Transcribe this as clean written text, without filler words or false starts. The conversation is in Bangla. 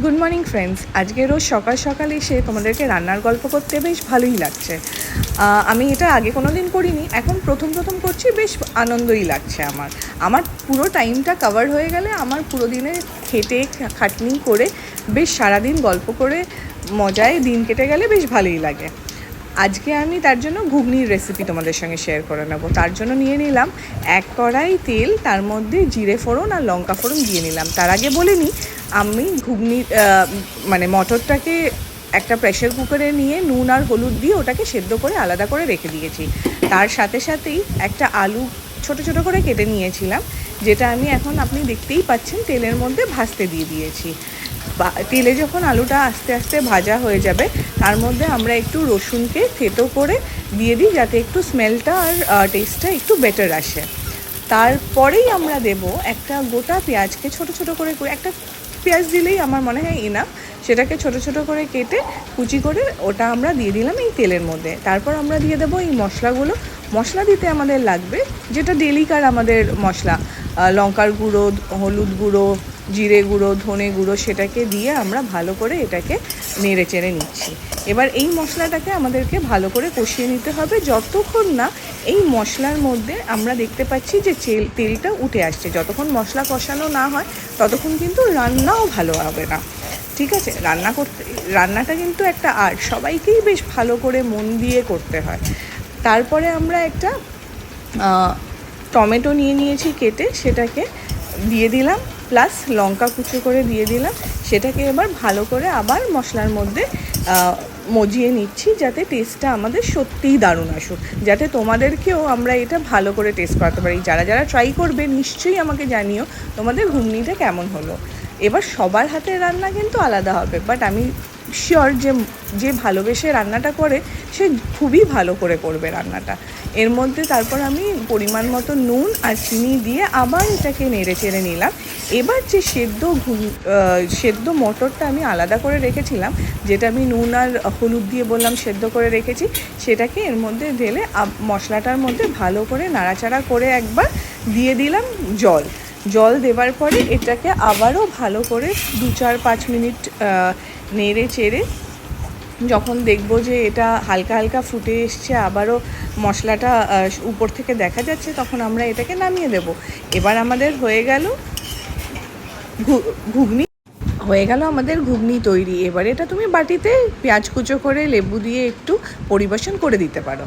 Good morning friends. আজকে রোজ সকাল সকাল এসে তোমাদেরকে রান্নার গল্প করতে বেশ ভালোই লাগছে। আমি এটা আগে কোনো দিন করিনি, এখন প্রথম করছি, বেশ আনন্দই লাগছে। আমার পুরো টাইমটা কভার হয়ে গেলে আমার পুরো দিনে খেটে খাটনি করে বেশ সারাদিন গল্প করে মজায় দিন কেটে গেলে বেশ ভালোই লাগে। আজকে আমি তার জন্য ঘুগনির রেসিপি তোমাদের সঙ্গে শেয়ার করে নেব। তার জন্য নিয়ে নিলাম 1 কড়াই তেল, তার মধ্যে জিরে ফোড়ন আর লঙ্কা ফোড়ন দিয়ে নিলাম। তার আগে বলে নিই, আমি ঘুগনির মটরটাকে একটা প্রেশার কুকারে নিয়ে নুন আর হলুদ দিয়ে ওটাকে সেদ্ধ করে আলাদা করে রেখে দিয়েছি। তার সাথেই একটা আলু ছোট ছোট করে কেটে নিয়েছিলাম, যেটা আমি এখন আপনি দেখতেই পাচ্ছেন তেলের মধ্যে ভাজতে দিয়ে দিয়েছি। তেলে যখন আলুটা আস্তে আস্তে ভাজা হয়ে যাবে, তার মধ্যে আমরা একটু রসুনকে থেতো করে দিয়ে দিই, যাতে একটু স্মেলটা আর টেস্টটা একটু বেটার আসে। তারপরেই আমরা দেব একটা গোটা পেঁয়াজকে ছোট ছোট করে, একটা পেঁয়াজ দিলেই আমার মনে হয় ইনাফ। সেটাকে ছোট ছোট করে কেটে কুচি করে ওটা আমরা দিয়ে দিলাম এই তেলের মধ্যে। তারপর আমরা দিয়ে দেবো এই মশলাগুলো। মশলা দিতে আমাদের লাগবে যেটা ডেলিকার আমাদের মশলা, লঙ্কার গুঁড়ো, হলুদ গুঁড়ো, জিরে গুঁড়ো, ধনে গুঁড়ো, সেটাকে দিয়ে আমরা ভালো করে এটাকে নেড়ে চেড়ে নিচ্ছি। এবার এই মশলাটাকে আমাদেরকে ভালো করে কষিয়ে নিতে হবে যতক্ষণ না এই মশলার মধ্যে আমরা দেখতে পাচ্ছি যে তেলটা উঠে আসছে। যতক্ষণ মশলা কষানো না হয় ততক্ষণ কিন্তু রান্নাও ভালো হবে না। ঠিক আছে, রান্নাটা কিন্তু একটা আর্ট, সবাইকেই বেশ ভালো করে মন দিয়ে করতে হয়। তারপরে আমরা একটা টমেটো নিয়েছি কেটে, সেটাকে দিয়ে দিলাম, প্লাস লঙ্কা কুচো করে দিয়ে দিলাম। সেটাকে এবার ভালো করে আবার মশলার মধ্যে মজিয়ে নিচ্ছি, যাতে টেস্টটা আমাদের সত্যিই দারুণ আসুক, যাতে তোমাদেরকেও আমরা এটা ভালো করে টেস্ট করাতে পারি। যারা ট্রাই করবে নিশ্চয়ই আমাকে জানিও তোমাদের ঘুগনিটা কেমন হলো। এবার সবার হাতের রান্না কিন্তু আলাদা হবে, বাট আমি শিওর যে ভালোবেসে রান্নাটা করে সে খুবই ভালো করে করবে রান্নাটা। এর মধ্যে তারপর আমি পরিমাণ মতো নুন আর চিনি দিয়ে আবার এটাকে নেড়ে চেড়ে নিলাম। এবার যে সেদ্ধ মটরটা আমি আলাদা করে রেখেছিলাম, যেটা আমি নুন আর হলুদ দিয়ে বললাম সেদ্ধ করে রেখেছি, সেটাকে এর মধ্যে ঢেলে মশলাটার মধ্যে ভালো করে নাড়াচাড়া করে একবার দিয়ে দিলাম জল দেওয়ার পরে এটাকে আবারও ভালো করে 2-4-5 মিনিট নেড়ে চেড়ে যখন দেখব যে এটা হালকা হালকা ফুটে এসছে, আবারও মশলাটা উপর থেকে দেখা যাচ্ছে, তখন আমরা এটাকে নামিয়ে দেব। এবার আমাদের হয়ে গেল আমাদের ঘুগনি তৈরি। এবার এটা তুমি বাটিতে পেঁয়াজ কুচো করে লেবু দিয়ে একটু পরিবেশন করে দিতে পারো।